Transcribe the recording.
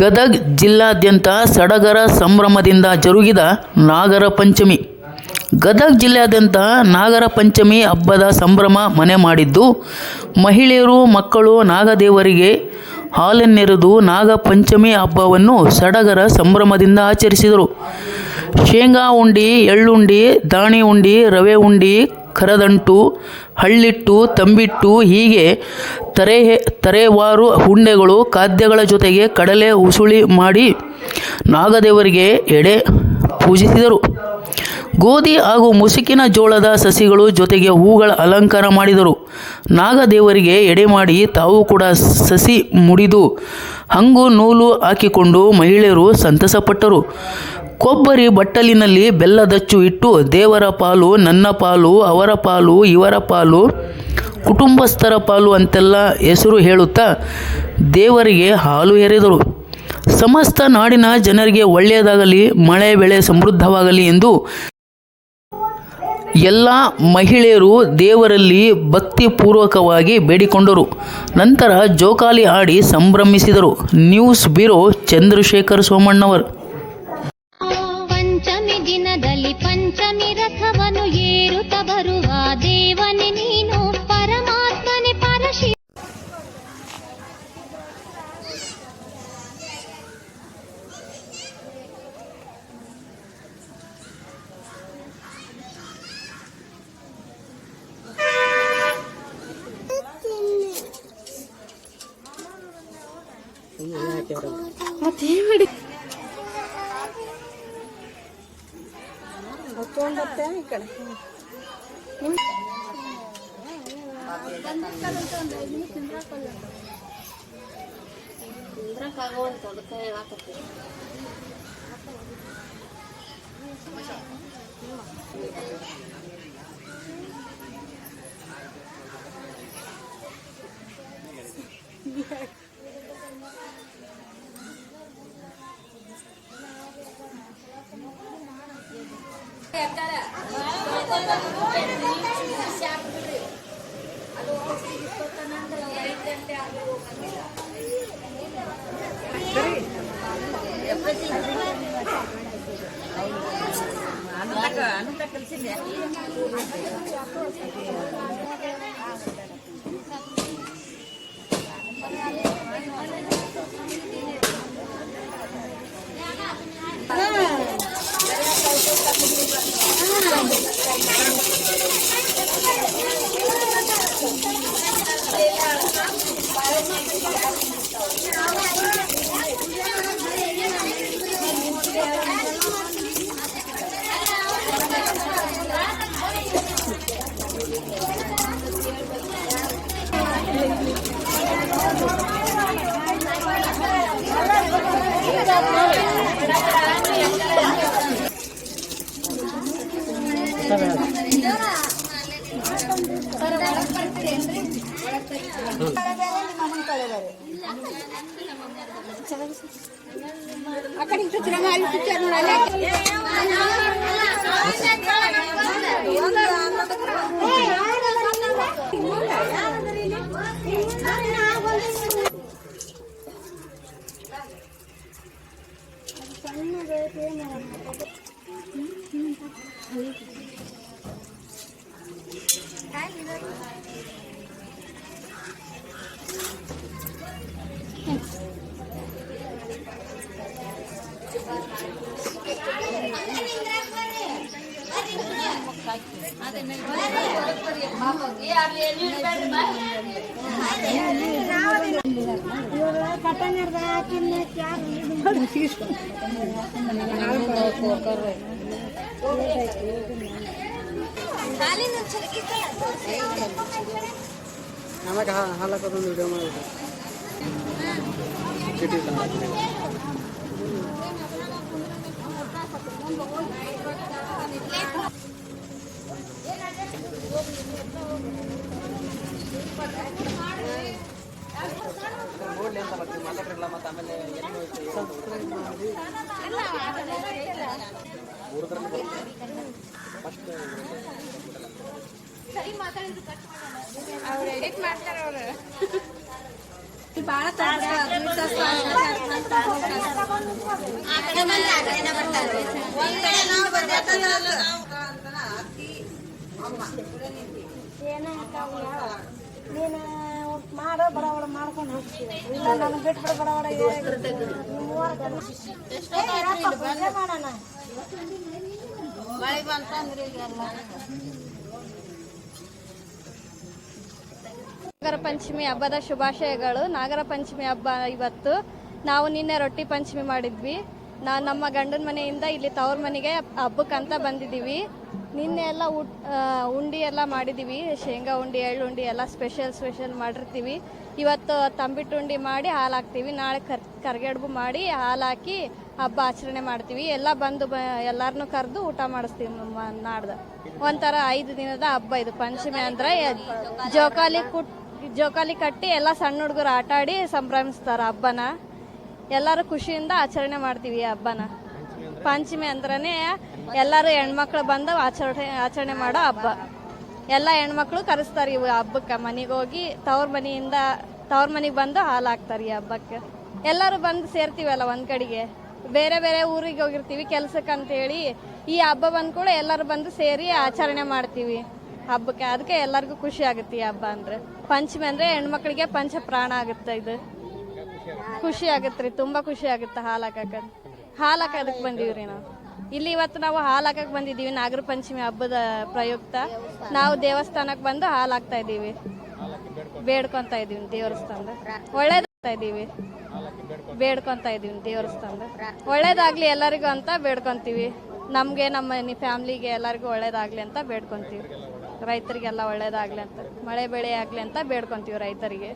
ಗದಗ ಜಿಲ್ಲಾದ್ಯಂತ ಸಡಗರ ಸಂಭ್ರಮದಿಂದ ಜರುಗಿದ ನಾಗರ ಪಂಚಮಿ. ಗದಗ ಜಿಲ್ಲೆಯಾದ್ಯಂತ ನಾಗರ ಪಂಚಮಿ ಹಬ್ಬದ ಸಂಭ್ರಮ ಮನೆ ಮಾಡಿದ್ದು, ಮಹಿಳೆಯರು ಮಕ್ಕಳು ನಾಗದೇವರಿಗೆ ಹಾಲನ್ನೆರೆದು ನಾಗ ಪಂಚಮಿ ಹಬ್ಬವನ್ನು ಸಡಗರ ಸಂಭ್ರಮದಿಂದ ಆಚರಿಸಿದರು. ಶೇಂಗಾ ಉಂಡಿ, ಎಳ್ಳುಂಡಿ, ದಾಣಿ ಉಂಡಿ, ರವೆ ಉಂಡಿ, ಕರದಂಟು, ಹಳ್ಳಿಟ್ಟು, ತಂಬಿಟ್ಟು ಹೀಗೆ ತರೇವಾರು ಉಂಡೆಗಳು ಖಾದ್ಯಗಳ ಜೊತೆಗೆ ಕಡಲೆ ಉಸುಳಿ ಮಾಡಿ ನಾಗದೇವರಿಗೆ ಎಡೆ ಪೂಜಿಸಿದರು. ಗೋಧಿ ಹಾಗೂ ಮುಸುಕಿನ ಜೋಳದ ಸಸಿಗಳು ಜೊತೆಗೆ ಹೂಗಳ ಅಲಂಕಾರ ಮಾಡಿದರು. ನಾಗದೇವರಿಗೆ ಎಡೆ ಮಾಡಿ ತಾವು ಕೂಡ ಸಸಿ ಮುಡಿದು ಹಂಗು ನೂಲು ಹಾಕಿಕೊಂಡು ಮಹಿಳೆಯರು ಸಂತಸಪಟ್ಟರು. ಕೊಬ್ಬರಿ ಬಟ್ಟಲಿನಲ್ಲಿ ಬೆಲ್ಲದಚ್ಚು ಇಟ್ಟು ದೇವರ ಪಾಲು, ನನ್ನ ಪಾಲು, ಅವರ ಪಾಲು, ಇವರ ಪಾಲು, ಕುಟುಂಬಸ್ಥರ ಪಾಲು ಅಂತೆಲ್ಲ ಹೆಸರು ಹೇಳುತ್ತಾ ದೇವರಿಗೆ ಹಾಲು ಎರೆದರು. ಸಮಸ್ತ ನಾಡಿನ ಜನರಿಗೆ ಒಳ್ಳೆಯದಾಗಲಿ, ಮಳೆ ಬೆಳೆ ಸಮೃದ್ಧವಾಗಲಿ ಎಂದು ಎಲ್ಲ ಮಹಿಳೆಯರು ದೇವರಲ್ಲಿ ಭಕ್ತಿಪೂರ್ವಕವಾಗಿ ಬೇಡಿಕೊಂಡರು. ನಂತರ ಜೋಕಾಲಿ ಆಡಿ ಸಂಭ್ರಮಿಸಿದರು. News bureau Chandrashekhar Somannavar. ಪಂಚಮಿ ದಿನದಲ್ಲಿ ಪಂಚಮಿ ರಥವನ್ನು ಏರುತ್ತ ಬರುವ ದೇವನೇ ನೀನು, ಪರಮಾತ್ಮನೆ ಪರಶಿ. ನಮಗೆ ಹಾಲಕ್ಕೊಂದು ವಿಡಿಯೋ ಮಾಡಿದ್ರು ಮಾತಾಡ್ರಲ್ಲ ಮತ್ತೆ ಆಮೇಲೆ ಸಬ್ಸ್ಕ್ರೈಬ್ ಮಾಡಿ ಫಸ್ಟ್ ಸರಿ ಮಾತಾಡಿದ್ರು ಕಟ್ ಮಾಡೋಣ. ಅವ್ರು ಎಡಿಟ್ ಮಾಡ್ತಾರೆ ಅವರು. ನೀನು ಮಾಡೋ ಬಡವಡ ಮಾಡ್ಕೊಂಡು ಹೋಗ್ತೀವಿ ಇಲ್ಲ ನಾನು ಬಿಟ್ಬಿಡ ಬಡವಡ ಮಾಡೋಣ ಮಳೆ ಬಂತಂದ್ರೆ ನಾಗರ ಪಂಚಮಿ ಹಬ್ಬದ ಶುಭಾಶಯಗಳು. ನಾಗರ ಪಂಚಮಿ ಹಬ್ಬ ಇವತ್ತು. ನಾವು ನಿನ್ನೆ ರೊಟ್ಟಿ ಪಂಚಮಿ ಮಾಡಿದ್ವಿ. ನಮ್ಮ ಗಂಡನ ಮನೆಯಿಂದ ಇಲ್ಲಿ ತವ್ರ ಮನೆಗೆ ಹಬ್ಬಕ್ಕಂತ ಬಂದಿದ್ದೀವಿ. ನಿನ್ನೆ ಎಲ್ಲ ಉಂಡಿ ಎಲ್ಲ ಮಾಡಿದ್ದೀವಿ. ಶೇಂಗಾ ಉಂಡಿ, ಎಳ್ಳು ಉಂಡಿ ಎಲ್ಲ ಸ್ಪೆಷಲ್ ಮಾಡಿರ್ತೀವಿ. ಇವತ್ತು ತಂಬಿಟ್ಟು ಉಂಡಿ ಮಾಡಿ ಹಾಲು ಹಾಕ್ತೀವಿ. ನಾಳೆ ಕರ್ಗೆಡ್ಬು ಮಾಡಿ ಹಾಲು ಹಾಕಿ ಹಬ್ಬ ಆಚರಣೆ ಮಾಡ್ತೀವಿ. ಎಲ್ಲ ಬಂದು ಎಲ್ಲಾರನ್ನೂ ಕರೆದು ಊಟ ಮಾಡಿಸ್ತೀವಿ. ನಾಡ್ದು ಒಂಥರ 5 ದಿನದ ಹಬ್ಬ ಇದು. ಪಂಚಮಿ ಅಂದ್ರೆ ಜೋಕಾಲಿ ಕಟ್ಟಿ ಎಲ್ಲ ಸಣ್ಣ ಹುಡುಗರು ಆಟ ಆಡಿ ಸಂಭ್ರಮಿಸ್ತಾರ ಹಬ್ಬನ. ಎಲ್ಲರೂ ಖುಷಿಯಿಂದ ಆಚರಣೆ ಮಾಡ್ತೀವಿ ಈ ಹಬ್ಬನ. ಪಂಚಮಿ ಅಂದ್ರೇ ಎಲ್ಲರೂ ಹೆಣ್ಮಕ್ಳು ಬಂದು ಆಚರಣೆ ಮಾಡೋ ಹಬ್ಬ. ಎಲ್ಲ ಹೆಣ್ಮಕ್ಳು ಕರೆಸ್ತಾರೆ ಇವು ಹಬ್ಬಕ್ಕೆ. ಮನೆಗೆ ಹೋಗಿ ತವ್ರ ಮನೆಗೆ ಬಂದು ಹಾಲು ಹಾಕ್ತಾರೆ ಈ ಹಬ್ಬಕ್ಕೆ. ಎಲ್ಲರೂ ಬಂದು ಸೇರ್ತೀವಲ್ಲ ಒಂದ್ ಕಡೆಗೆ. ಬೇರೆ ಬೇರೆ ಊರಿಗೆ ಹೋಗಿರ್ತೀವಿ ಕೆಲ್ಸಕ್ಕಂತೇಳಿ. ಈ ಹಬ್ಬ ಬಂದ್ ಕೂಡ ಎಲ್ಲರೂ ಬಂದು ಸೇರಿ ಆಚರಣೆ ಮಾಡ್ತೀವಿ ಹಬ್ಬಕ್ಕೆ. ಅದಕ್ಕೆ ಎಲ್ಲರಿಗೂ ಖುಷಿ ಆಗುತ್ತೆ ಈ ಹಬ್ಬ ಅಂದ್ರೆ. ಪಂಚಮಿ ಅಂದ್ರೆ ಹೆಣ್ಮಕ್ಳಿಗೆ ಪಂಚ ಪ್ರಾಣ ಆಗುತ್ತೆ. ಇದು ಖುಷಿ ಆಗತ್ರಿ, ತುಂಬಾ ಖುಷಿ ಆಗುತ್ತೆ. ಹಾಲು ಹಾಕೋದಕ್ಕೆ ಬಂದೀವ್ರಿ ನಾವು ಇಲ್ಲಿ. ಇವತ್ತು ನಾವು ಹಾಲು ಹಾಕಕ್ ಬಂದಿದ್ದೀವಿ. ನಾಗರ ಪಂಚಮಿ ಹಬ್ಬದ ಪ್ರಯುಕ್ತ ನಾವು ದೇವಸ್ಥಾನಕ್ಕೆ ಬಂದು ಹಾಲು ಹಾಕ್ತಾ ಇದೀವಿ, ಬೇಡ್ಕೊಂತ ಇದೀವಿ ದೇವಸ್ಥಾನದ. ಒಳ್ಳೇದಾಗ್ಲಿ ಎಲ್ಲರಿಗೂ ಅಂತ ಬೇಡ್ಕೊಂತೀವಿ. ನಮ್ಗೆ, ನಮ್ಮ ಫ್ಯಾಮ್ಲಿಗೆ ಎಲ್ಲರಿಗೂ ಒಳ್ಳೇದಾಗ್ಲಿ ಅಂತ ಬೇಡ್ಕೊಂತೀವಿ. ರೈತರಿಗೆಲ್ಲ ಒಳ್ಳೇದಾಗ್ಲಿ ಅಂತ, ಮಳೆ ಬೆಳೆ ಆಗ್ಲಿ ಅಂತ ಬೇಡ್ಕೊಂತೀವಿ ರೈತರಿಗೆ.